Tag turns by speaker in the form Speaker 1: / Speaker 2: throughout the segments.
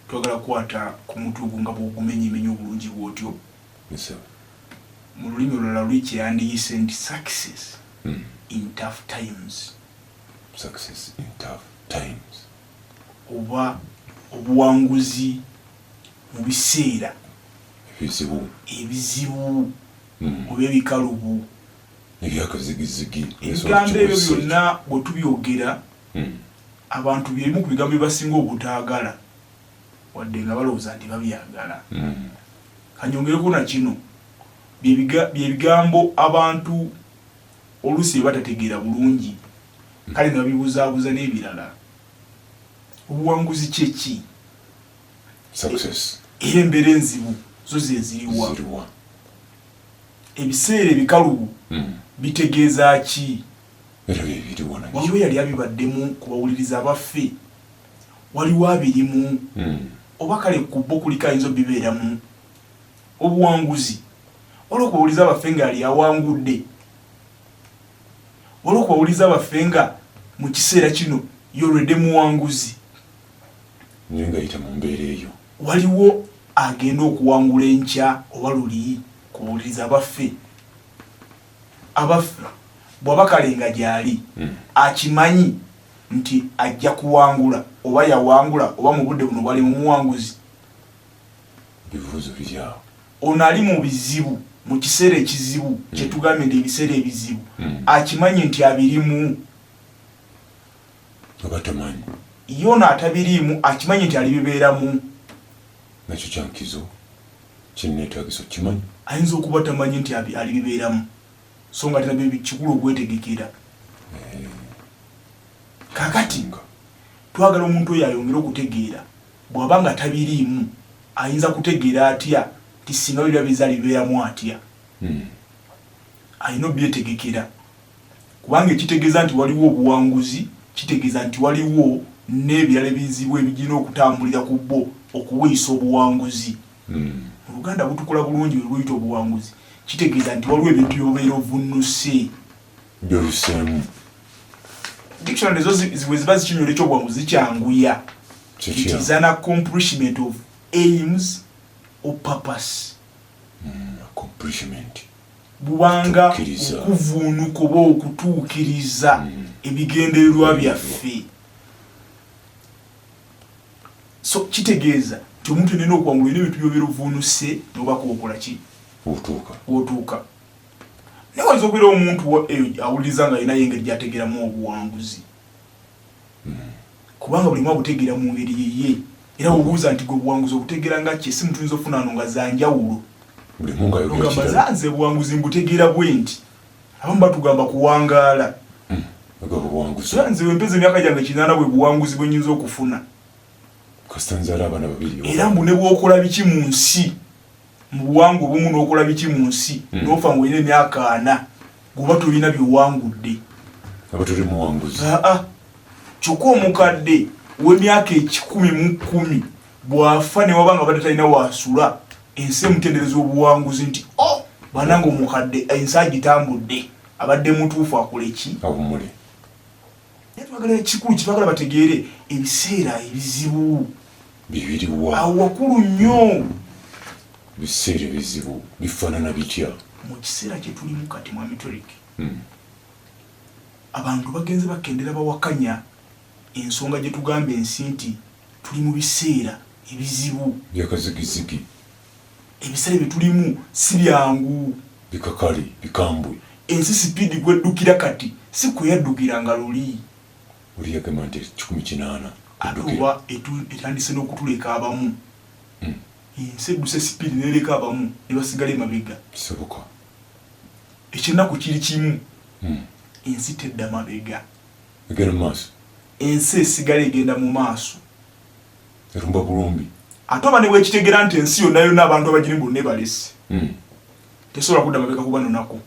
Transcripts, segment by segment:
Speaker 1: twagala kukwata ku mutugu nga bw'ogumenyemenya obulungi bw'otyo. Mu lulimi olulala luli kyeyandiyise nti success in tough times.
Speaker 2: Success in tough times.
Speaker 1: Oba obuwanguzi mu biseera ebizibu oba ebikalubu
Speaker 2: ebyakazigizigi.
Speaker 1: Ebigambo ebyo byonna bwe tubyogera abantu byerimu ku bigambo bye basinga obutaagala wadde nga balowooza nti babyagala. Kanyongereko na kino bye bigambo abantu oluusi bye batategeera bulungi kale ne babibuzaabuza n'ebirala. Obuwanguzi kyeki?
Speaker 2: Success.
Speaker 1: Era embeera enzibu zo ze ziriwa? Ebiseera ebikalubu bitegeeza ki? Waliwo yali abibaddemu kubawuliriza abaffe, waliwo abirimu oba kale ku bo kuliko ayinza obibeeramu. Obuwanguzi waliwo kubawuliriza abaffe nga yali awangudde, waliwo kubawuliriza abaffe nga mu kiseera kino yolwedde muwanguzi.
Speaker 2: Ngayita mu mbeera eyo.
Speaker 1: Waliwo agenda okuwangula enkya oba luli kubawuliriza abaffe. Abaffe bw'aba kalenga gy'ali akimanyi nti ajja kuwangula oba yawangula oba mu budde buno bwali mu muwanguzi.
Speaker 2: Ebibuuzo biri awo.
Speaker 1: Ono ali mu bizibu, mu kiseera ekizibu kye tugambye nti ebiseera ebizibu akimanyi nti abirimu.
Speaker 2: Oba tamanyi.
Speaker 1: Ye ono atabiriimu akimanyi nti alibibeeramu.
Speaker 2: Nakyo kyankizo kinneetaagisa kimanyi.
Speaker 1: Ayinza okuba tamanyi nti alibibeeramu so nga tena kikulu okwetegekera. Kakati twagala omuntu oyo ayongere okutegeera bw'aba nga tabiriimu ayinza kutegeera atya nti singa biriba bizalibeeramu atya. Ayina obyetegekera kubanga ekitegeeza nti waliwo obuwanguzi kitegeeza nti waliwo n'ebirala ebizibu ebigina okutambulira ku bo okuweesa obuwanguzi. Mu Luganda butukola bulungi bwe luyita obuwanguzi kitegeeza nti waliwo ebintu byobeera ovunnuse
Speaker 2: byoluseemu.
Speaker 1: Dictionary ezo ziwe ziba zikinyola ekyobuwanguzi zikyanguya. It is an accomplishment of aims or purpose.
Speaker 2: Accomplishment.
Speaker 1: Bubanga okuvuunuka oba okutuukiriza ebigendererwa byaffe. So kitegeeza nti omuntu yenna okuwangula ina ebintu byobeera ovuunuse noba kuokola ki? Otuuka. Naye wayinza okubeera omuntu awuliriza nga alinayo engeri gy'ategeeramu obuwanguzi. Kubanga buli mwe abutegeera mu ngeri yeye. Era obuuza nti gwe obuwanguzi obutegeera nga ki? Esi muntu yinza okufuna ano nga za njawulo. Ogamba zanze obuwanguzi mbutegeera bwe nti abamu batugamba kuwangaala. Zanze wempeza emyaka gyange 8 bwe buwanguzi bwe nnyinza okufuna. Era mbu ne bw'okola biki mu nsi mu buwangu obumu n'okola biki mu nsi n'ofa ng'olina emyaka 4 gwoba tolina byowangudde. Kyokka omukadde w'emyaka 10 bw'afa ne waba nga badde talina waasula ensi emutendereza obuwanguzi nti bananga omukadde ensi agitambudde abadde mutuufu akola ki? Twagala ekikulu kitwagala bategeere ebiseera ebizibu
Speaker 2: bibiriwa
Speaker 1: awo wakulu nnyo.
Speaker 2: Biseera ebizibu bifaanana bitya?
Speaker 1: Mu kiseera kye tulimu kati mu Amitoric abantu bagenze bakendera bawakanya ensonga gye tugamba ensi nti tuli mu biseera ebizibu
Speaker 2: byakazigizigi.
Speaker 1: Ebiseera bye tulimu si byangu,
Speaker 2: bikakali bikambwe.
Speaker 1: Ensi sipiidi gweddukira kati si kweyaddukira nga luli.
Speaker 2: Oli yagamba nti 18
Speaker 1: atuba etandise n'okutuleka abamu. Ensi edduse sipiidi n'ereka abamu ne basigala emabega.
Speaker 2: Kisoboka.
Speaker 1: Ekyennaku kiri kimu. Ensi tedda mabega.
Speaker 2: Egenda mu maaso.
Speaker 1: Ensi esigala egenda mu maaso.
Speaker 2: Erumba bulumbi.
Speaker 1: Ate oba ne bwekitegeera nti ensi yonna yonna abantu abagiri bonna balese. Tesobola kudda mabega kuba nonako.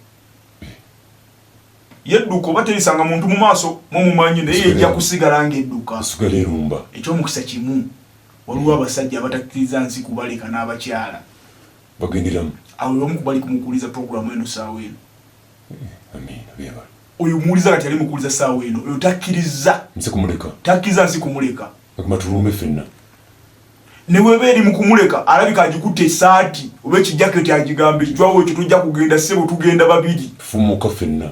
Speaker 1: Yedduka oba terisanga muntu mu maaso mumanyi naye ejja kusigala ng'edduka.
Speaker 2: Asigala erumba.
Speaker 1: Eky'omukisa kimu waliwo abasajja abatakkiriza nsi kubaleka n'abakyala.
Speaker 2: Bagenderamu.
Speaker 1: Awo omu kubali kumukuuliza programu eno saawa eno.
Speaker 2: Beba.
Speaker 1: Oyo muwuliza kati ali mukuuliza saawa eno. Oyo takkiriza.
Speaker 2: Nsi kumuleka.
Speaker 1: Takkiriza nsi kumuleka.
Speaker 2: Agamba tulumbe ffenna.
Speaker 1: ne bweba eri mu kumuleka alabika agikutte essaati oba ekijaketi agigambe jwawo ekyo tujja kugenda ssebo tugenda babiri
Speaker 2: fumuka ffenna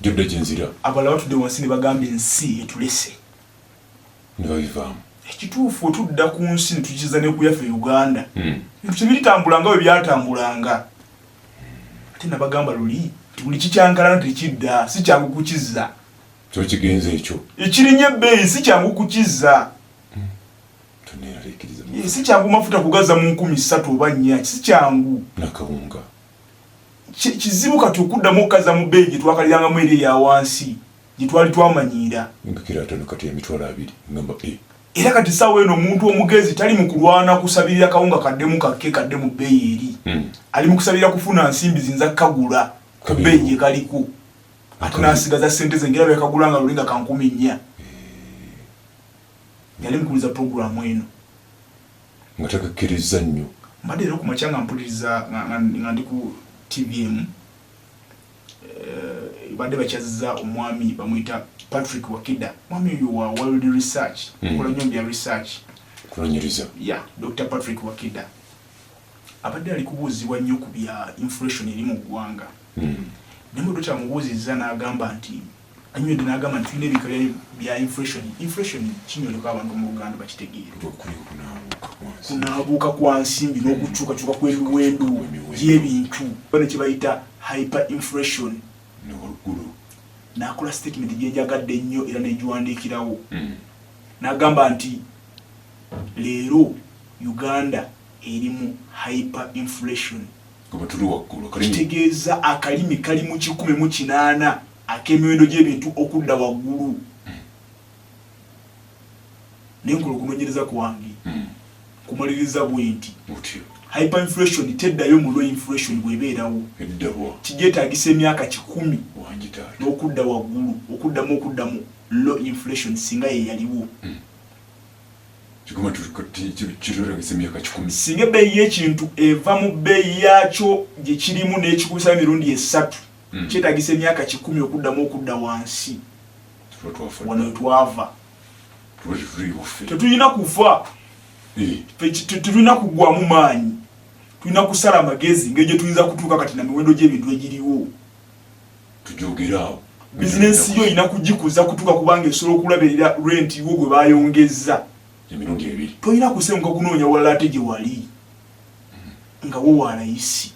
Speaker 2: jodda gyenzira
Speaker 1: abalala batudde wansi ne bagamba ensi etulese
Speaker 2: ne babivaamu
Speaker 1: ekituufu otudda ku nsi ne tukiza ne kuyaffe Uganda ebintu tebiritambulanga bwe byatambulanga ate nabagamba luli buli kikyankalana tekidda si kyangu kukiza
Speaker 2: kyo kigenze ekyo
Speaker 1: ekirinya ebbeeyi si kyangu kukiza si kyangu mafuta kugaza mu 3,000 oba 4 si kyangu
Speaker 2: nakawunga
Speaker 1: kizibu kati okuddamu okaza mu bbeeyi gye twakalirangamu eri eya wansi gye twali twamanyiira
Speaker 2: ngakira atono kati emitwalo 2 ngamba
Speaker 1: era kati saawa eno omuntu omugezi tali mu kulwana kusabirira kawunga kaddemu kakke kadde mu bbeeyi eri ali mu kusabirira kufuna nsimbi zinza kagula ku bbeeyi gye kaliko ate n'asigaza ssente ze ngera bekagula nga lulinga ka 4,000 yali mukuliza programu eno
Speaker 2: nga takakkiriza nnyo
Speaker 1: mbadde era kumakya nga mpuliriza nga ndi ku TVM badde bakyaziza omwami bamuyita Patrick Wakida mwami oyo wa World Research kola nnyo bya research
Speaker 2: kunonyeriza
Speaker 1: Dr. Patrick Wakida abadde ali kubuuzibwa nnyo ku bya inflation eri mu ggwanga naye Dr. amubuuzizza n'agamba nti anywedde n'agamba nti tulina ebika bya inflation kinyoleka abantu mu Uganda bakitegeere kunaabuuka kwa nsimbi n'okukyukakyuka kw'emiwendo gy'ebintu bane kye bayita hyper inflation n'akola statement gyenjagadde ennyo era negiwandiikirawo n'agamba nti leero Uganda eri mu hyper inflation kitegeeza akalimi kali mu 108 ak'emiwendo gy'ebintu okudda waggulu nenkola okunonyereza kwange kumaliriza bwenti hyperinflation teddayo mu low inflation bwebeerawo kigyetaagisa emyaka 10 n'okudda waggulu okuddamu low inflation singa ye yaliwo singa ebbeeyi y'ekintu eva mu bbeeyi yaakyo gye kirimu n'ekikubisa emirundi 3 kyetaagisa emyaka 10 okudda wansi wano wetwava tetulina kufa tetulina kugwamu maanyi tulina kusala amagezi ngeri gye tuyinza kutuuka kati na miwendo gy'ebintu egiriwo
Speaker 2: tujogeraawo
Speaker 1: bizinensi yo olina kugikuza kutuuka kubanga esobola okulabirira rent wo gwe bayongeza
Speaker 2: emirundi 2
Speaker 1: tolina kusenguka kunoonya walala ate gye wali nga wo walayisi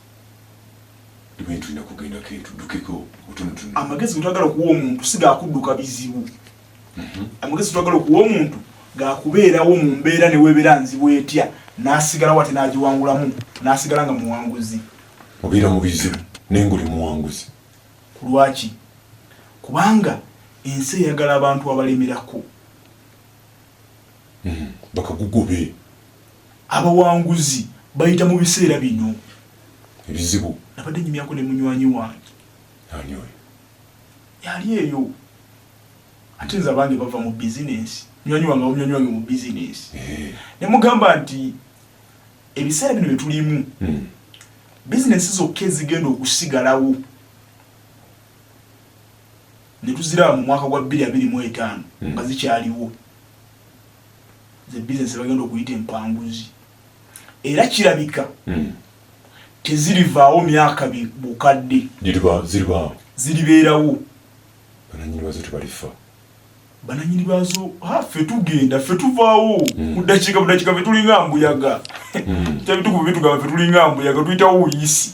Speaker 2: tulina kugendako tuddukeko otonotono
Speaker 1: amagezi getwagala okuwa omuntu si gaakudduka bizibu amagezi getwagala okuwa omuntu gakubeerawo mu mbeera ne weebeera nzibu etya n'asigalawo ate n'agiwangulamu n'asigala nga muwanguzi
Speaker 2: obeera mu bizibu naye ng'oli muwanguzi
Speaker 1: ku lwaki kubanga ensi eyagala abantu abalemerako
Speaker 2: bakagugobe
Speaker 1: abawanguzi bayita mu biseera bino
Speaker 2: ebizibu
Speaker 1: nabadde nyumyako ne munywanyi wange
Speaker 2: ani oyo
Speaker 1: yali eyo ate nze abange bava mu bizinensi munywanyi wange mu bizinensi ne mugamba nti ebiseera bino byetulimu bizinensi zokka ezigenda okusigalawo ne tuziraba mu mwaka gwa 2025 nga zikyaliwo ze bizinensi bagenda okuyita empanguzi era kirabika tezirivaawo myaka bukadde ziribeerawo
Speaker 2: bananyini bazo tebalifa
Speaker 1: bananyini bazo ffe tugenda ffe tuvaawo mu ddakiika ffe tulinga mbuyaga kyabitukuvu bitugamba ffe tulinga mbuyaga tuyitawo uyisi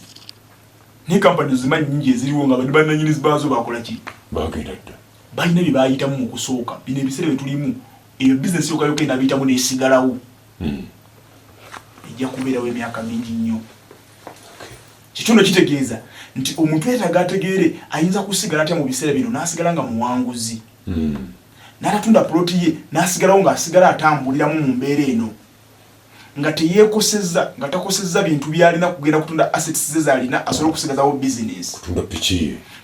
Speaker 1: naye kampani zimanyi nyingi eziriwo nga bananyini bazo bakola ki
Speaker 2: bagenda dda
Speaker 1: balina bye bayitamu mu kusooka bino ebiseera byetulimu eyo bizinesi yokayoka enabiyitamu neesigalawo ejja kubeerawo emyaka mingi nnyo kitundu kitegeeza nti omuntu yeetaaga ategeere ayinza kusigala atya mu biseera bino n'asigala nga muwanguzi n'atatunda puloti ye n'asigalawo ng'asigala atambuliramu mu mbeera eno nga teyeekosezza nga takosezza bintu by'alina kugenda kutunda assets ze z'alina asobole okusigazawo bizinesi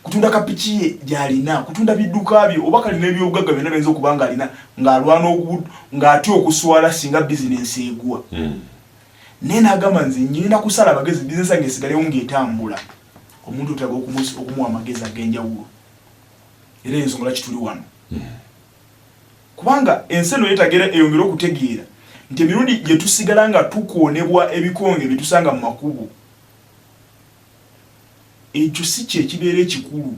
Speaker 1: kutunda kapiki ye gy'alina kutunda bidduka bye oba kalina ebyobugagga byonna byinza okuba ng'alina ng'alwana ng'atya okuswala singa bizinesi egwa naye n'agamba nze nyina kusala amagezi bizinesi yange esigalewo ng'etambula omuntu otaga okumuwa amagezi ag'enjawulo era ensonga lwaki tuli wano kubanga ensi eno yeetagera eyongere okutegeera nti emirundi gye tusigala nga tukoonebwa ebikonge bye tusanga mu makubo ekyo si kye kibeera ekikulu.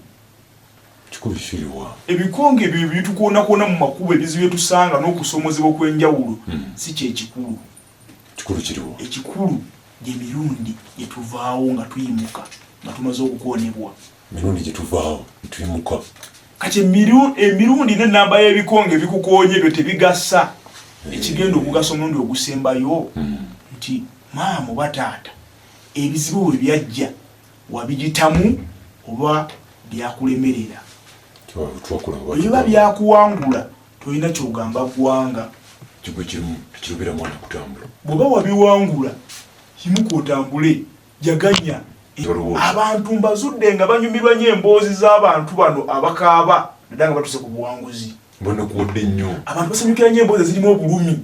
Speaker 2: Kikulu kiriwa
Speaker 1: ebikonge ebyo byetukoonakona mu makubo ebizibu bye tusanga n'okusomozebwa okw'enjawulo si kye ekikulu.
Speaker 2: Kikulu kiriwa
Speaker 1: ekikulu gy'emirundi gye tuvaawo nga tuyimuka nga tumaze okukoonebwa.
Speaker 2: emirundi gye tuvaawo tuyimuka.
Speaker 1: Kati emirundi n'ennamba y'ebikonge ebikukoonye ebyo tebigasa. Ekigenda okugasa omulundi ogusembayo nti maama oba taata ebizibu bwe byajja wabiyitamu oba byakulemerera. Biba byakuwangula tolina kyogamba ggwanga.
Speaker 2: Kigwe kimu tekirobera mwana kutambula.
Speaker 1: Bw'oba wabiwangula yimuka otambule jaganya. Abantu mbazudde nga banyumirwa nnyo emboozi z'abantu bano abakaaba naddala nga batuse ku buwanguzi.
Speaker 2: Banakuwadde nnyo.
Speaker 1: Abantu basanyukira nnyo emboozi ezirimu obulumi.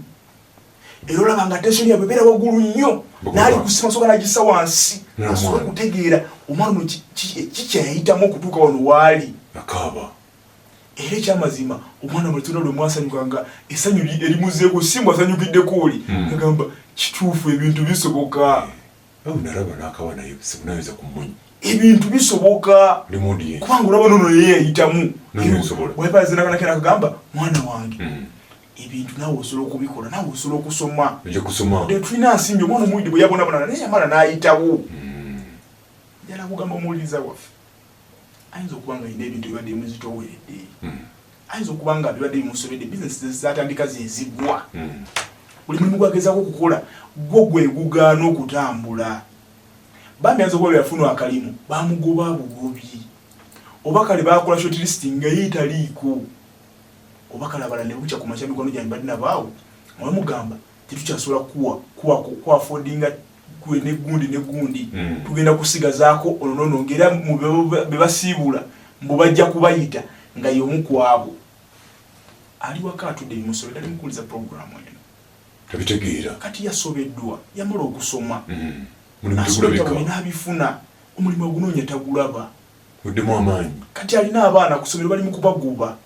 Speaker 1: Era olaba nga tensioni yabwe ebeera waggulu nnyo naali kusima soka nagissa wansi asobola okutegeera omwana ono kikyayayitamu okutuuka wano waali.
Speaker 2: Akaaba.
Speaker 1: Era ekyamazima omwana mulitunda lwe mwasanyukanga essanyu erimuzeeko simbu asanyukiddeko oli agamba kituufu ebintu bisoboka.
Speaker 2: Nalaba n'akaaba naye simunayinza kumunya.
Speaker 1: Ebintu bisoboka kubanga olaba nono naye yayitamu. Bwepazenakanakena akagamba mwana wange ebintu naawe osobola okubikola naawe osobola okusoma. Tulina nsimbi omwana omuyidi bwe yabonabona naye yamala n'ayitawo. Njala kugamba omuwuliriza waffe ayinza okuba nga alina ebintu ebibadde bimuzitoweredde. Ayinza okuba nga bibadde bimusobedde bizinesi zatandika zeziggwa. Buli mulimu gwagezaako okukola gwo gwe gugaana okutambula. Bambi ayinza okuba byafuna akalimu bamugoba bugobi. Oba kale bakola short listing nga ye taliiko. Oba kale abalala ne bukya ku makya mikono gyange badde nabaawo bamugamba tetukyasobola kuwa affordinga kwe negundi tugenda kusigazaako ononono ngera mu be basiibula mbu bajja kubayita nga y'omu ku abo ali waka atudde bimusobedde ali mukuliza programu eno
Speaker 2: tabitegeera
Speaker 1: kati yasobeddwa yamala okusoma
Speaker 2: mulimu
Speaker 1: n'abifuna omulimu ogunoonya tagulaba
Speaker 2: muddemu amaanyi
Speaker 1: kati alina abaana ku ssomero bali mu kubaguba.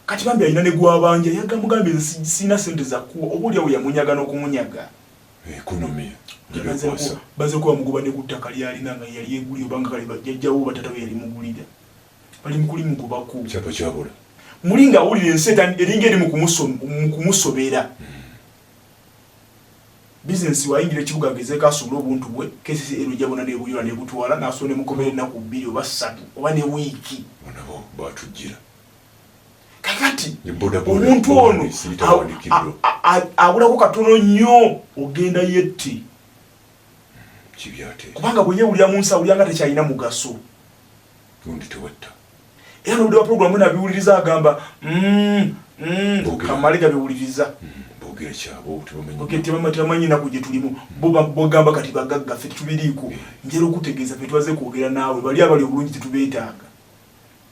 Speaker 1: Kati bambi alina ne gwabanja yagamugambye sina sente za kuwa oba oli awo yamunyaga n'okumunyaga.
Speaker 2: Ekonomiya
Speaker 1: baze kuba mugoba ne ku ttaka lyalina nga yali eguli obanga kale jjajjawo batata we yali mugulira bali mukuli mugobako
Speaker 2: kyapa kyabula
Speaker 1: muli nga awulira ensi eringa eri mu kumusobera. Bizinesi wayingira ekibuga agezeeko asobola obuntu bwe kesisi ero jabona nebuyula nebutwala n'asobola ne mukomera ennaku 2 oba 3 oba ne wiiki
Speaker 2: bonabo batujjira.
Speaker 1: Kakati omuntu ono abulako katono nnyo ogenda yette
Speaker 2: kibyate
Speaker 1: kubanga bwe yeewulira mu nsi awulira tekyalina mugaso
Speaker 2: gundi tewetta.
Speaker 1: Era n'oludde wa programu nabiwuliriza agamba kamale gabiwuliriza
Speaker 2: boogera kyabo
Speaker 1: tebamanyi nnaku gye tulimu bogamba kati bagagga ffe tetubiriiko njera okutegeeza ffe tubaze kwogera naawe bali abali obulungi tetubeetaaga.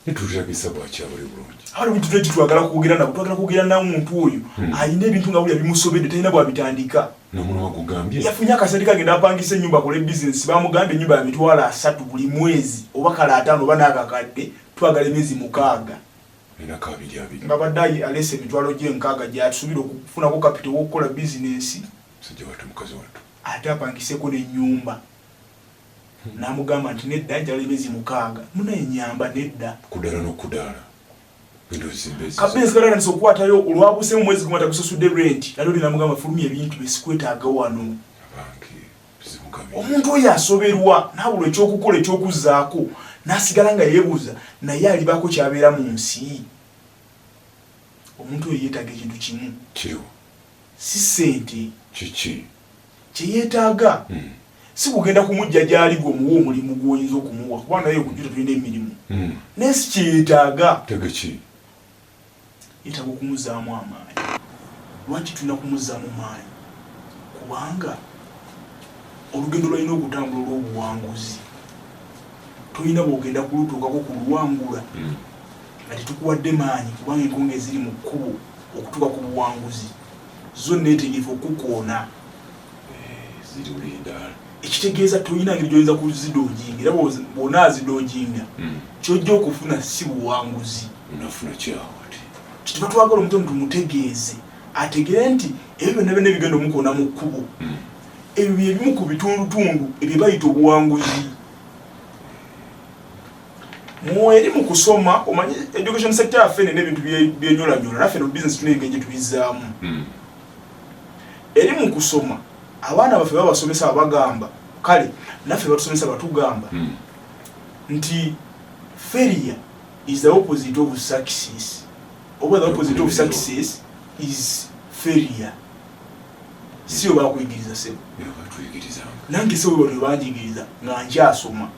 Speaker 2: Netulabisa bwakyabali bulungi.
Speaker 1: Halo bintu bye twagala kwogera nabo twagala kwogera na omuntu oyo ayina ebintu nga buli bimusobedde talina bwabitandika.
Speaker 2: N'omuntu agugambye
Speaker 1: yafunya akasente kagenda apangisa ennyumba akola business bamugambye ennyumba ya mitwalo 3 buli mwezi oba kala 5 oba n'akakadde twagala emyezi 6
Speaker 2: ina kabiri abiri
Speaker 1: nga baddayi alese emitwalo gye 6 gyatusuubira okufunako capital w'okukola business
Speaker 2: sajja watu mukazi watu
Speaker 1: ate apangiseko n'ennyumba. Namugamba nti nedda njala emyezi 6 munaye nyamba nedda
Speaker 2: kudala n'okudala
Speaker 1: kabinesi kalala nso okukwatayo olwabuse mu mwezi gumata kusasudde rent ali namugamba fulumya ebintu besikwetaaga wano. Omuntu oyo asoberwa nabulwa ekyokukola ekyokuzaako n'asigala nga yeebuuza naye alibaako kyabeera mu nsi. Omuntu oyo yeetaaga ekintu kimu
Speaker 2: kiriwo
Speaker 1: si ssente
Speaker 2: kiki
Speaker 1: kye yeetaaga si kugenda kumujja gy'ali gwomuwa omulimu gw'oyinza okumuwa kuba naye okujuta tulina emirimu naye si kyeyeetaaga
Speaker 2: tegeki
Speaker 1: yeetaaga okumuzzaamu amaanyi. Lwaki tulina kumuzzaamu maanyi? Kubanga olugendo lwalina okutambula olw'obuwanguzi tolina bwogenda kulutuukako ku luwangula nga tetukuwadde maanyi kubanga enkonge eziri mu kkubo okutuuka ku buwanguzi zo neetegefu okukoona
Speaker 2: ziri bulindaala.
Speaker 1: Ekitegeeza tolina ngeri gy'oyinza kuzidooginga era bw'onaazidooginga ky'ojja okufuna si buwanguzi.
Speaker 2: Unafuna kyawo ati
Speaker 1: kituba twagala omutono tumutegeeze ategere nti ebyo byonna byonna bigenda omukoona mu kkubo ebyo bye bimu ku bitundutundu ebyo bayita obuwanguzi. Eri mu kusoma omanyi education sector yaffe n'ebintu byenyolanyola naffe no business tulina engeri gye tubizaamu. Eri mu kusoma abaana baffe babasomesa abagamba kale naffe batusomesa batugamba nti failure is the opposite of success. Oba the opposite of success is failure. Siyo bakuyigiriza sebo. Nange sebo bano banjigiriza nga nkyasoma.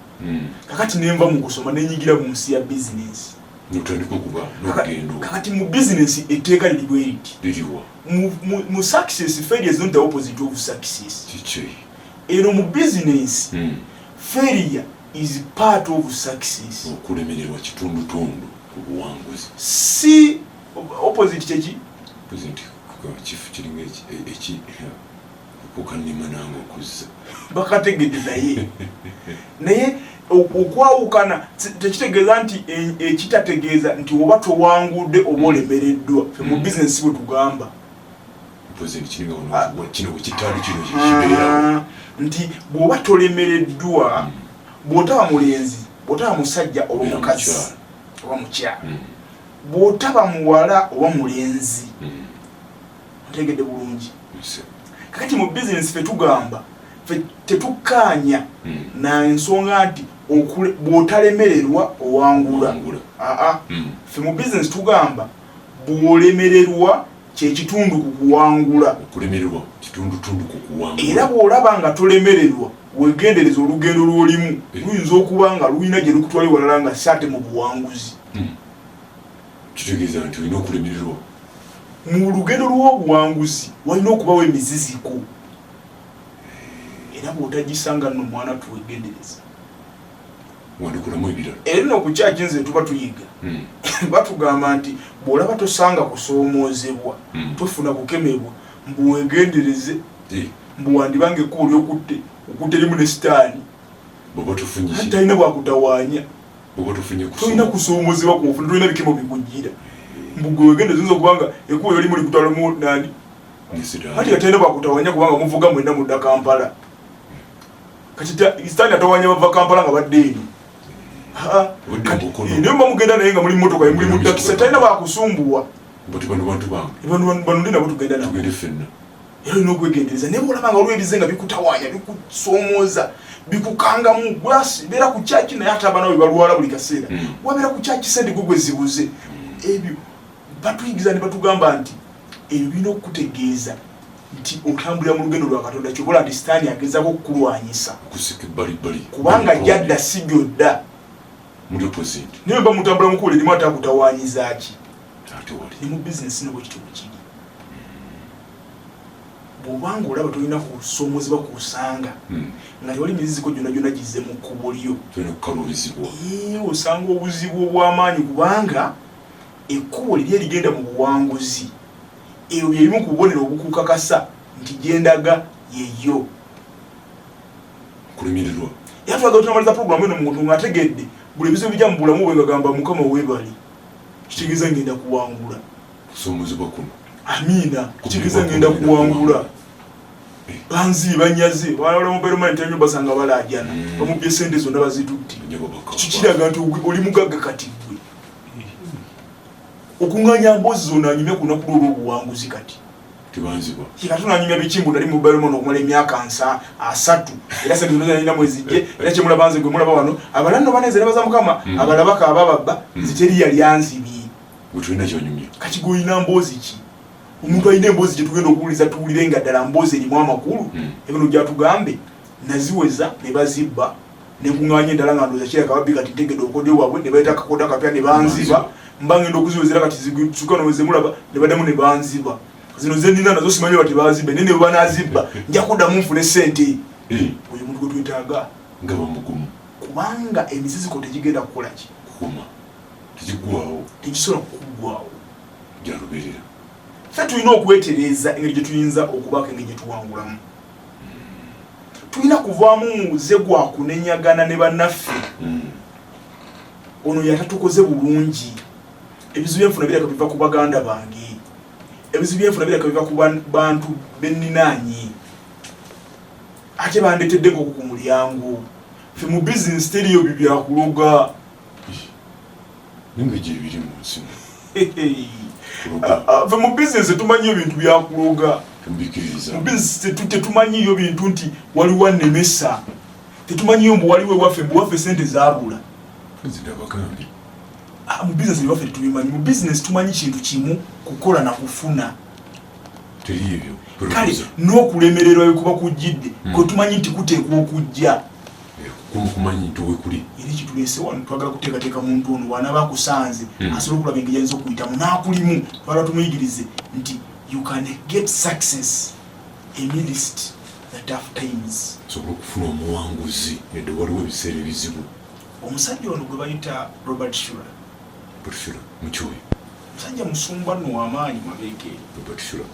Speaker 1: Kakati nenva mu kusoma nenyigira mu nsi ya business.
Speaker 2: Notandika kuba n'ogendo.
Speaker 1: Kakati mu business etteeka liri bwe liti.
Speaker 2: Liriwa.
Speaker 1: Mu success failure is not the opposite of success.
Speaker 2: Kiche.
Speaker 1: Ero mu business failure is part of success.
Speaker 2: Okulemererwa kitundutundu obuwanguzi.
Speaker 1: Si opposite kyeki?
Speaker 2: Opposite kuba chief kiringa eki okukanima nango okuzza.
Speaker 1: Bakategedde naye okwawukana tekitegeeza nti ekitategeeza nti oba towangudde oba olemereddwa. Mu business bwe tugamba nti bw'oba tolemereddwa bw'otaba mulenzi bw'otaba musajja oba mukazi oba mukyala bw'otaba muwala oba mulenzi otegedde bulungi. Kakati mu business fe tugamba fe tetukkaanya na ensonga nti bw'otalemererwa owangula. Fe mu business tugamba bw'olemererwa kyekitundu ku kuwangula.
Speaker 2: Okulemererwa kitundutundu ku kuwangula. Era
Speaker 1: bw'olaba nga tolemererwa wegendereza olugendo lw'olimu luyinza okuba nga luyina gye lukutwala walala nga saate mu buwanguzi.
Speaker 2: Kitegeeza nti olina okulemererwa
Speaker 1: mu lugendo lw'obuwanguzi walina okubawo emiziziko. Era bw'otagisanga nno mwana tuwegendereza
Speaker 2: wandikulamu ebirala.
Speaker 1: Era nno ku kyakinze tuba tuyiga batugamba nti bw'olaba tosanga kusoomoozebwa tofuna kukemebwa mbuwegendereze mbuwandibange ekkubo ly'okutte okutte limu ne sitaani talina bwakutawaanya tolina kusoomoozebwa kunfuna tolina bikemo bikujjira mbugwewegendereze oyinza okubanga ekkubo lyo limu likutwalamu nani ati atalina bwakutawaanya kubanga muvuga mwenna mudda Kampala kati sitaani atawaanya bava Kampala nga badde eno niyo mba mugenda naye nga muli mmotoka muli mu takisi talina bakusumbuwa bano ndi nabo tugenda nabo era olina okwegendereza naye bwolaba nga waliwo ebize nga bikutawaanya bikusoomooza bikukangamu beera ku kyaki naye ate abaana bwe balwala buli kaseera wabeera ku kyaki sente gwe gwe zibuze ebyo batuyigiza ne batugamba nti ebyo birina okukutegeeza nti otambulira mu lugendo lwa Katonda kyobola nti sitaani agezaako okukulwanyisa kubanga jadda si gyodda naye mba mutambula mukuula erimu atakutawaanyizaaki ne mu bizinesi nabwe kityo bwe kiri. Bw'obanga olaba tolina kusoomozebwa kusanga nga tewali miziziko gyonna gyonna gizze mu kkubo lyo osanga obuzibu obw'amaanyi kubanga ekkubo liri erigenda mu buwanguzi ebyo byerimu ku bubonero obukukakasa nti gyendaga yeyo
Speaker 2: kulemererwa.
Speaker 1: Era tulaga tunamaliza puroguramu eno muntu ng'ategedde buli ebizibu bijja mu bulamu bwe ngagamba Mukama weebali kitegeeza ngenda kuwangula.
Speaker 2: Kusoomozebwa kuno
Speaker 1: amiina kitegeeza ngenda kuwangula. Banzi banyaze wala mobile money tanyo basanga balajana bamubye sente zonna bazitutti kikiraga nti oli mugagga kati gwe okunganya mbozi zonna anyime kunaku lw'obuwanguzi kati
Speaker 2: tibanzibwa
Speaker 1: kikatunanyumya bikimbu nali mobile money okumala emyaka 3 era sente zonna zalina mwezijje era kyemula banze gwe mulaba wano abalanno banezera baza Mukama abalabaka abababba ziteri yali anzibi
Speaker 2: gutulina kyonyumya
Speaker 1: kati goyina mbozi ki omuntu ayina emboozi gye tugenda okuwuliza tuwulire nga ddala mboozi erimu amakulu ebino gyatugambe naziweza ne bazibba ne kuŋŋaanya endala nga ndowooza kiraka babbi kati ntegedde obukodyo bwabwe ne bayita akakodyo akapya ne banziba mba ngenda okuziwezera kati zisuka noweze mulaba ne baddamu ne banziba zino ze nnina nazo simanyi bati bazibbe naye ne bwe banazibba nja kuddamu nfune ssente oyo muntu gwe twetaaga
Speaker 2: nga bamugumu
Speaker 1: kubanga emiziziko tegigenda kukola ki
Speaker 2: kukuma tegiggwawo
Speaker 1: tegisobola kukuggwawo
Speaker 2: gyaluberera.
Speaker 1: Ffe tulina okwetereeza engeri gye tuyinza okubaako engeri gye tuwangulamu. Tulina kuvaamu muze gwa kunenyagana ne bannaffe ono yatatukoze bulungi ebizibu byenfuna biraka biva ku baganda bange ebizibu byenfuna biraka biva ku bantu benninaanyi ate bandeeteddeko ku mulyango ffe mu bizinesi teriyo bibyakuloga
Speaker 2: ninga gye biri mu nsi
Speaker 1: ffe mu bizinesi tumanyiyo ebintu byakuloga
Speaker 2: mbikiriza
Speaker 1: mu bizinesi tetumanyiyo bintu nti waliwo anemesa tetumanyiyo mbu waliwo ewaffe sente zaabula
Speaker 2: zidabagambye
Speaker 1: mu bizinesi byaffe tetubimanyi mu bizinesi tumanyi kintu kimu kukola na kufuna
Speaker 2: teri ebyo
Speaker 1: kale n'okulemererwa bekuba kujjidde kwe tumanyi nti kuteekwa okujja
Speaker 2: kumanyi nti owekuli
Speaker 1: era ekituleese wano twagala kuteekateeka muntu ono bw'anaaba akusanze asobola okulaba engeri ayinza okuyitamu n'akulimu twala tumuyigirize nti you can get success amidst the tough times
Speaker 2: osobola okufuna omuwanguzi nedde waliwo ebiseera ebizibu
Speaker 1: omusajja ono gwe bayita Robert Shura
Speaker 2: mukyoyo
Speaker 1: musajja musumba nno w'amaanyi mabeeke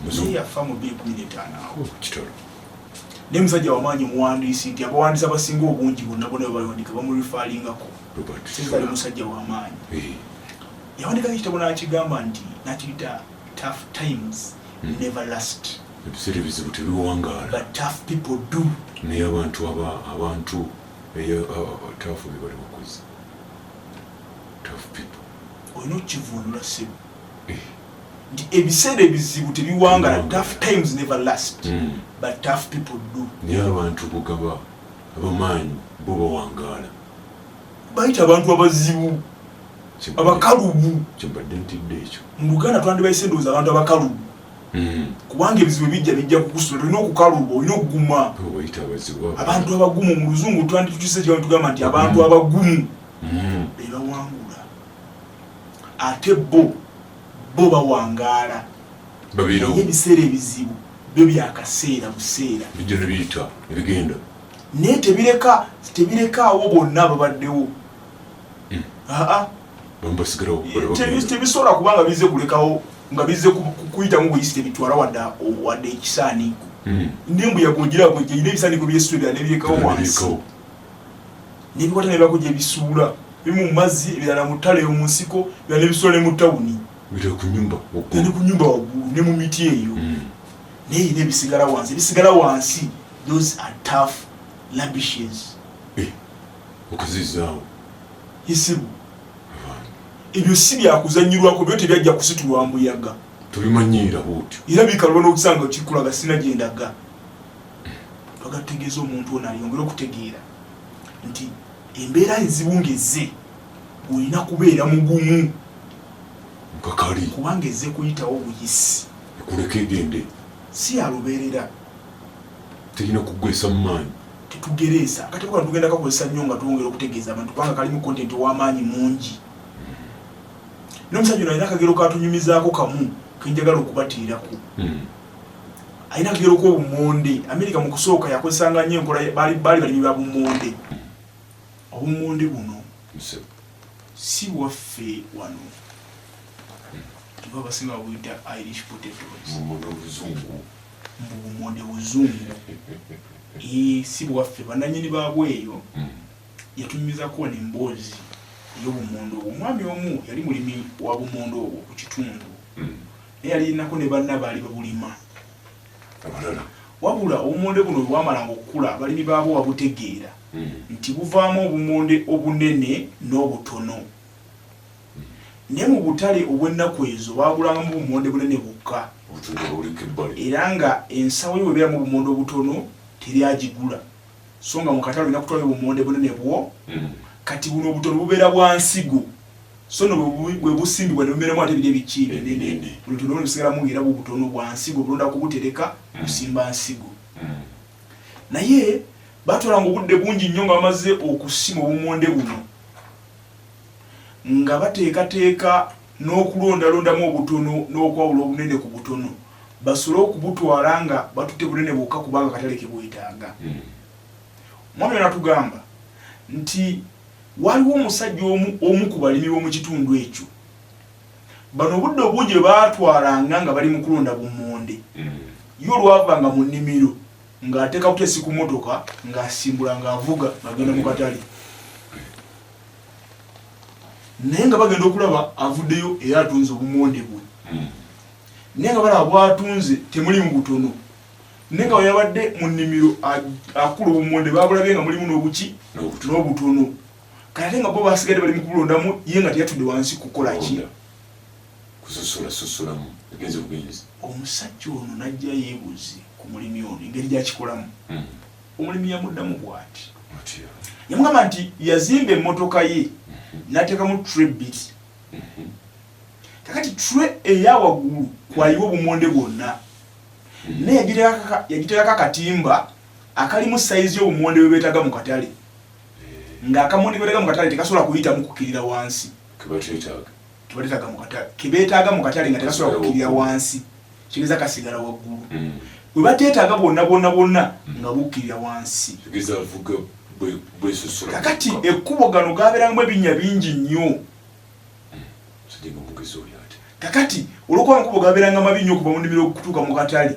Speaker 1: naye yafa mu 2015 awo
Speaker 2: kitalo
Speaker 1: naye musajja w'amaanyi muwandiisi nti abawandiisi abasinga obungi bonna bonna bebawandika bamulifaalingako sezali musajja w'amaanyi yawandikako ekitabo n'akigamba nti nakiyita tough times never last
Speaker 2: ebiseera ebizibu tebiwangaala
Speaker 1: but tough people do
Speaker 2: naye abantu taafu be bali bakozi tough people
Speaker 1: olina okukivundula ssebo nti ebiseera ebizibu tebiwangala tough times never last but tough people do
Speaker 2: naye abantu bugaba abamaanyi bo bawangaala
Speaker 1: bayita abantu abazibu abakalubu
Speaker 2: kyembadde ntidde ekyo
Speaker 1: mu Luganda twandibayise ndowooza abantu abakalubu kubanga ebizibu bijja kukusula olina okukaluba olina okuguma
Speaker 2: bayita abazibu
Speaker 1: abantu abagumu mu Luzungu twanditukyuse kigambo tugamba nti abantu abagumu be bawangula ate bo bawangaala naye ebiseera ebizibu byo byakaseera buseera
Speaker 2: bijja ne biyita ebigenda
Speaker 1: naye tebirekaawo bonna babaddewo tebisobola kubanga bize kulekawo nga bize kuyitamu buyisi tebitwala wadde ekisaaniiko nembuyaga ogirako gyeyina ebisaaniiko byesitwe byala nebirekawo wansi nebikwata nebako gyebisuula bimu mu mazzi ebirala mu ttale mu nsiko byala nebisuula ne mu tawuni
Speaker 2: ne ku nyumba
Speaker 1: waggulu ne mu miti eyo naye yina ebisigala wansi those are tough rubbishes
Speaker 2: okuzizaawo
Speaker 1: isibu ebyo si byakuzanyirwako byo tebyajja kusitulwa mbuyaga
Speaker 2: tubimanyiira bwotyo
Speaker 1: era bikalwa n'okusanga kikulaga sina gyendaga twagategeeza omuntu ono alyongera okutegeera nti embeera enzibu ngezze olina kubeera mugumu
Speaker 2: kakali
Speaker 1: kubanga ezze kuyitawo buyisi
Speaker 2: ekuleka egende
Speaker 1: si yalubeerera
Speaker 2: terina kugwesa mu maanyi
Speaker 1: tetugereesa akatekola tugenda kakozesa nnyo nga twongera okutegeeza abantu kubanga kalimu kontenti ow'amaanyi mungi n'omusajja ono alina akagero katunyumizaako kamu kenjagala okubatiirako alina akagero k'obumonde Amerika mu kusooka yakozesanga nnyo enkola baali balimi ba bumonde obumonde buno si bwaffe wano tuba basinga babuyita Irish potatoes bumonde buzungu si bwaffe bannannyini baabweyo yatunyumizako nemboozi ey'obumonde obwo omwami omu yali mulimi wa bumonde obwo ku kitundu naye yalinako ne banna baali babulima wabula obumonde buno bwamalanga okukula abalimi baabwo wabutegeera nti buvaamu obumonde obunene n'obutono naye mu butale obw'ennaku ezo baagulangamu obumonde bunene bukka era nga ensawo yo bwebeeramu obumonde obutono teryagigula so nga mu katale olina kutwala obumonde bunene bwo kati buno obutono bubeera bwa nsigo so no bwe busimbibwa ne bubeeramu ate biri ebikiibe binene butono busigalamu ng'era bubutono bwa nsigo bulonda kubutereka busimba nsigo naye batwalanga obudde bungi nnyo nga bamaze okusima obumonde buno nga bateekateeka n'okulondalondamu obutono n'okwawula obunene ku butono basobole okubutwala nga batutte bunene bwokka kubanga katale ke bwetaaga mwami natugamba nti waliwo omusajja omu ku balimi b'omu kitundu ekyo bano obudde obungi bwe baatwalanga nga bali mu kulonda bumonde yo olwavanga mu nnimiro ng'ateeka butesi ku motoka ng'asimbula ng'avuga ng'agenda mu katale naye nga bagenda okulaba avuddeyo era atunze obumonde bwe naye nga balaba bwatunze temuli mu butono naye nga yabadde mu nnimiro akula obumonde babulabye nga mulimu n'obuki n'obutono kati nga bo basigadde bali mu kubulondamu ye nga teyatudde wansi kukola ki
Speaker 2: kususulamu egenze bugenzi.
Speaker 1: Omusajja ono najja yeebuuze ku mulimi ono engeri gyakikolamu. Omulimi yamuddamu bw'ati yamugamba nti yazimba emmotoka ye n'ateekamu tray bbiri kakati tray eya waggulu kwaliwo obumonde bwonna naye yagiteekako akatimba akalimu sayizi y'obumonde bwe beetaga mu katale ng'akamonde ke beetaga mu katale tekasobola kuyitamu kukkirira wansi kebeetaaga mu katale nga tekasobola kukkirira wansi kigeza kasigala waggulu bwe bateetaaga bonna nga bukkirira wansi. Kakati ekkubo gano gabeerangamu ebinnya bingi nnyo. Kakati olwokuba enkubo gabeerangamu mabi nnyo okuva mu nnimiro okutuuka mu katale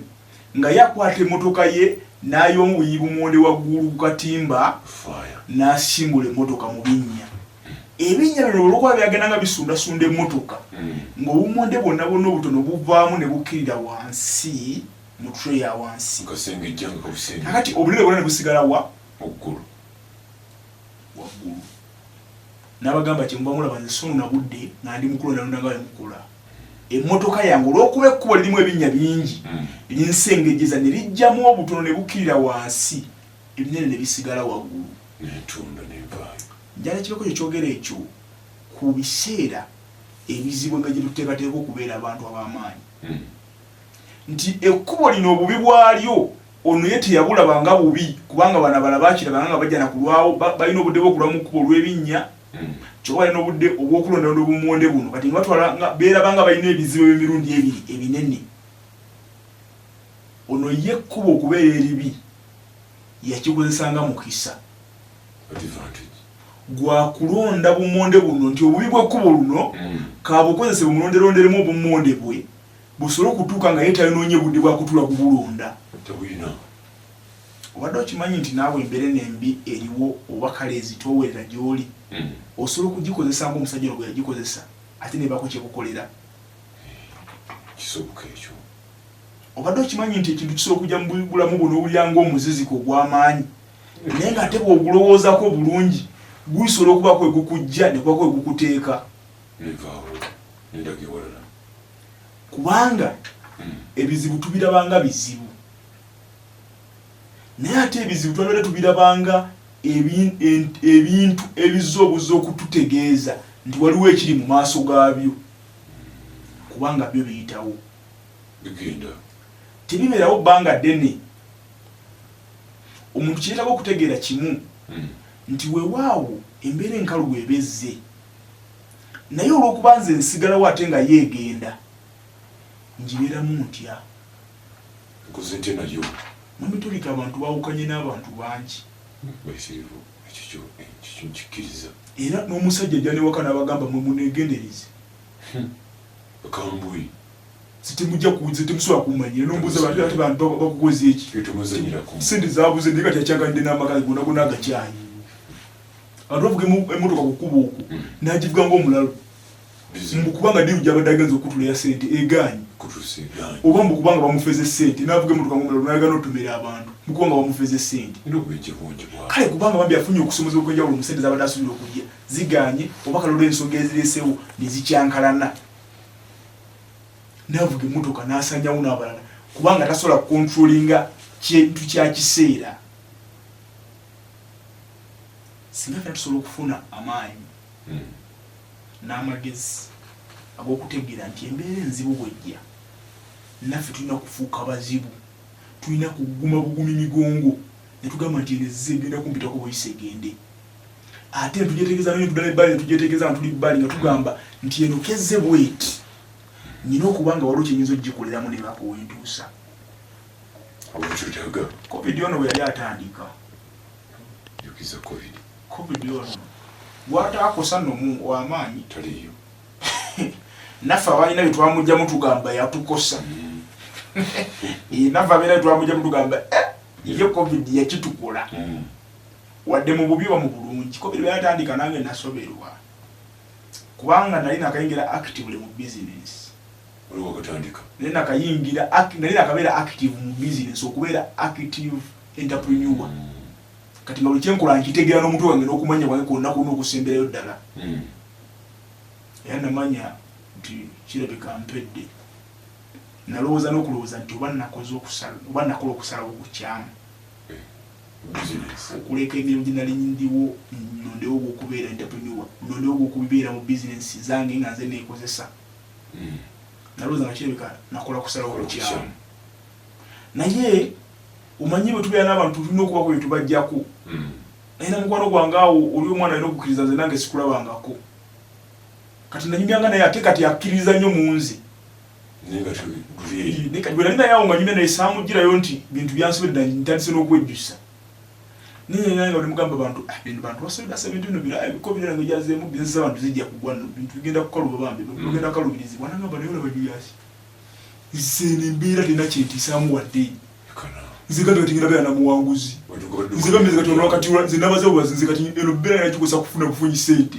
Speaker 1: nga yakwata emmotoka ye n'ayoma obuyibumonde waggulu ku katimba n'asimbula emmotoka mu binnya. Ebinnya bino olwokuba byagendanga bisundasunda emmotoka ng'obumonde bwonna obutono buvaamu ne bukkirira wansi mu tray ya wansi. Kakati obulere bwonna ne busigala waggulu. N'abagamba kye muba mulaba nze sono na budde nga ndi mukulonda nga bwe mukola. Emmotoka yange olw'okuba ekkubo lirimu ebinnya bingi linsengejeza ne lijjamu obutono ne bukkirira wansi ebinene ne bisigala waggulu. Njala kibeko kyekyogera ekyo ku biseera ebizibu nga gye tuteekateeka okubeera abantu ab'amaanyi nti ekkubo lino obubi bwalyo ono ye teyabulabanga bubi kubanga bana bala bakirabanga nga bajja nakulwawo balina obudde bw'okulwa mu kkubo olw'ebinnya kyokka balina obudde obw'okulonda n'obumonde buno kati nga batwala nga beerabanga balina ebizibu by'emirundi ebiri ebinene. Ono ye ekkubo okubeera eribi yakikozesanga mukisa gwa kulonda bumonde buno nti obubi bw'ekkubo luno kabukozese bumulonderonderemu obumonde bwe busobole okutuuka nga yeetayinoonye budde bwakutula kubulonda. Obadde okimanyi nti naawe embeera nembi eriwo oba kale ezitoowerera gy'oli osobola okugikozesa ng'omusajja ono bwe yagikozesa ate ne bako kyekukolera.
Speaker 2: Kisoboka ekyo.
Speaker 1: Obadde okimanyi nti ekintu kisobola okujja mu bulamu buno owulira ng'omuziziko ogw'amaanyi naye ng'ate bw'ogulowoozako bulungi gusobola okuba kwe gukujja ne kuba kwe gukuteeka. Kubanga ebizibu tubirabanga bizibu naye ate ebizibu twabadde tubirabanga ebintu ebizza obuzza okututegeeza nti waliwo ekiri mu maaso gaabyo kubanga byo biyitawo tebibeerawo bbanga ddene. Omuntu kiyitako okutegeera kimu nti weewaawo embeera enkalu ebezze naye olw'okuba nze nsigalawo ate nga yeegenda njibeeramu ntya. Mu mitolika abantu baawukanye n'abantu bangi era n'omusajja ajja newaka n'abagamba mwe muneegendereze sitemujja kuwuze temusobola kumanyira n'ombuuza ate bantu bakukoze eki sente zaabuze naye kati akyagalidde n'amaka gonna gonna agakyayi abantu bavuga emmotoka ku kkubo okwo n'agivuga ng'omulalo mbukubanga ddiru gy'abadde agenza okutula sente egaanyi oba mbukubanga bamufeze sente n'avuga emmotoka ng'omulalo n'ayagala otumira abantu mbukubanga bamufeze sente kale kubanga bambi afunye okusomeza okwenjawulo mu sente z'abadde asuubira okujja ziganye oba kale olw'ensonga ezireesewo ne zikyankalana n'avuga emmotoka n'asanyawo n'abalala kubanga tasobola kukontrolinga kintu kya kiseera. Singa fena tusobola okufuna amaanyi n'amagezi ag'okutegeera nti embeera enzibu bwejja naffe tulina kufuuka bazibu, tulina kuguma bugumi migongo ne tugamba nti enezze egenda kumpitako buyise egende ate ne tugyetegeeza nyo tudala ebbali ne tugyetegeeza nga tuli bbali nga tugamba nti eno kezze bweti nyina okubanga waliwo kyenyinza ogikoleramu ne bakowa entuusa. Covid ono bwe yali atandika Covid ono gwataakosa nomu w'amaanyi
Speaker 2: taliyo
Speaker 1: naffe abalina bye twamugjamu tugamba yatukosa naffe abalina bye twamugjamu tugamba ye Covid yakitukola wadde mu bubi oba mu bulungi. Covid bwe yatandika nange nasoberwa kubanga nali nakayingira actively mu business
Speaker 2: waliwo akatandika
Speaker 1: naye nakayingira naye nakabeera active mu business okubeera active entrepreneur kati nga buli kyenkola nkitegeera n'omutwe wange n'okumanya bwange kwonna kwonna okusemberayo ddala era namanya nti kirabika mpedde nalowooza n'okulowooza nti oba nakoze okusala oba nakola okusalawo okukyamu okuleka emirimu gye nali ndiwo nondewo ogw'okubeera entrepreneur nondewo ogw'okubeera mu bizinensi zange nga nze neekozesa nalowooza nga kirabika nakola kusalawo okukyamu naye omanyi bwe tubeera n'abantu tulina okubako bye tubajjako naye na mukwano gwange awo oli omwana alina okukkiriza nze nange sikulabangako kati nanyumyanga naye ate kati akkiriza nnyo mu nze bwe nali naye awo nga nyumya naye saamugirayo nti bintu byansobedde ntandise n'okwejjusa naye naye nga oli mugamba bantu basobedde asa bintu bino biko binange gyazeemu bizinesi z'abantu zijja kugwa nno bintu bigenda kukaluba bambi bigenda kukalubirizibwa nangamba naye olaba gyuyasi nze nembeera tena kyentiisaamu wadde nze kati kati ngenda beera namuwanguzi nze gambe nze kati ono wakati nze nabaze obubazi nze kati eno beera nakikosa kufuna bufunyi sente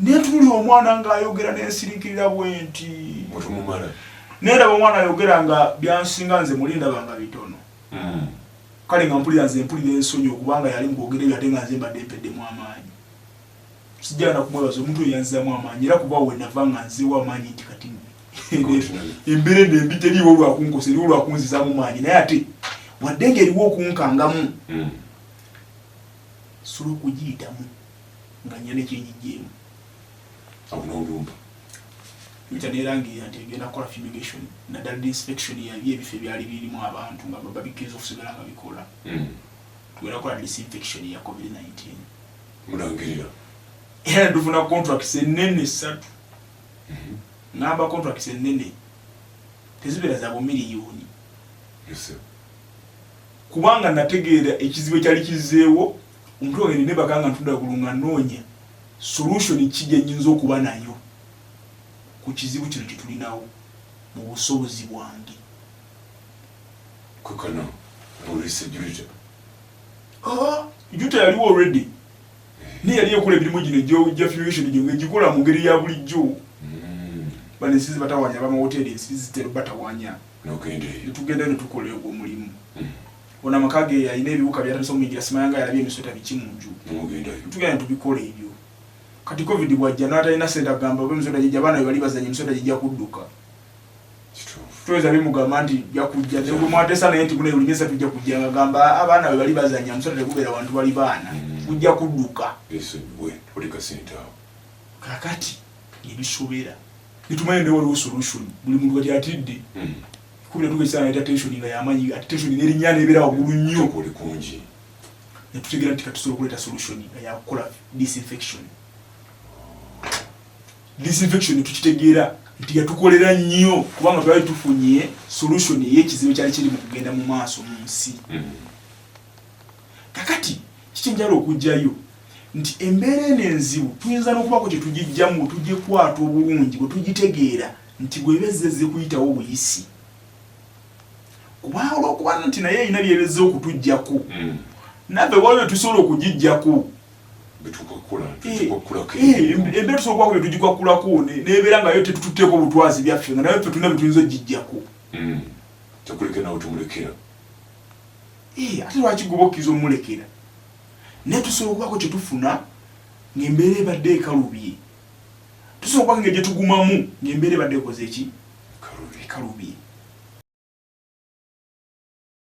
Speaker 1: naye tuli omwana ng'ayogera n'ensiriikirira bwe nti naye ndaba omwana ayogera nga byansinga nze muli ndaba nga bitono kale nga mpulira nze mpulira ensonyi okubanga yali mukwogera ebyo ate nga nze mbadde mpeddemu amaanyi sijjala nakumwebaza omuntu oyo yanzizaamu amaanyi era kuba we nava nga nzeewo amaanyi nti kati embeera eno embi teriiwo olwakunkosa eriwo olwakunzizaamu maanyi naye ate wadde ng'eriwo okunkangamu sobola okugiyitamu nga nnya nekyenyijeemu yita nerangira nti egenda kukola fumigation naddala disinfection y'ebifo ebyali birimu abantu nga babikkiriza okusigala nga bikola tugenda kukola disinfection ya covid-19
Speaker 2: mulangirira
Speaker 1: era tufuna contracts ennene 3 ngamba contracts ennene tezibeera za bumiliyoni kubanga nategeera ekizibu ekyali kizeewo omuntu wange nine bakanga ntunda kulunga noonya solution kijja nyinza okuba nayo ku kizibu kino kitulinawo mu busobozi bwange
Speaker 2: kukana polisi
Speaker 1: juta yaliwo already naye yali ekola emirimu gino gya fumigation gyo ng'egikola mu ngeri ya bulijjo bano ensizi batawanya abamahoteri ensizi zitero batawanya netugenda netukola ogwo omulimu ona amaka ge alina ebiwuka byatandise okumingira simayanga yalabye emisota biki mu nju tugenda netubikola ebyo kati covid bwajja n'atalina sente agamba oba emisota gijja abaana bwe bali bazanya emisota gijja kudduka tuweza bimugamba nti byakujja nebwe mwatesa naye nti kuna ebulimesa tujja kujja nga gamba abaana bwe bali bazanya emisota tegubeera wantu bali baana kujja kudduka kakati ebisobera nitumanye ne waliwo solution buli muntu kati atidde kubira tugeesana nti attention nga yamanyi attention n'erinnya nebeera waggulu nnyo netutegeera nti kati tusobola okuleeta solution nga yakukola disinfection tukitegeera nti yatukolera nnyo kubanga twali tufunye solution ey'ekizibu ekyali kiri mu kugenda mu maaso mu nsi kakati kikyenjala okugjayo nti embeera eno enzibu tuyinza n'okubako kye tugijjamu tugikwata obulungi bwe tugitegeera nti bwebezeze kuyitawo obuyisi kubanga olw'okuba nti naye erina byebezze okutuggyako naffe waliwo tusobola okugijjako embeera tusobola okubako bye tugikwakulako nebeera nga yo tetututteeko obutwazi byaffe nga naye ffe tulina bye tuyinza okugijjako ate lwaki goba okkiriza omulekera naye tusobola okubako kye tufuna ng'embeera ebadde ekalubye tusobola okubako nga gye tugumamu ng'embeera ebadde ekoze eki ekalubye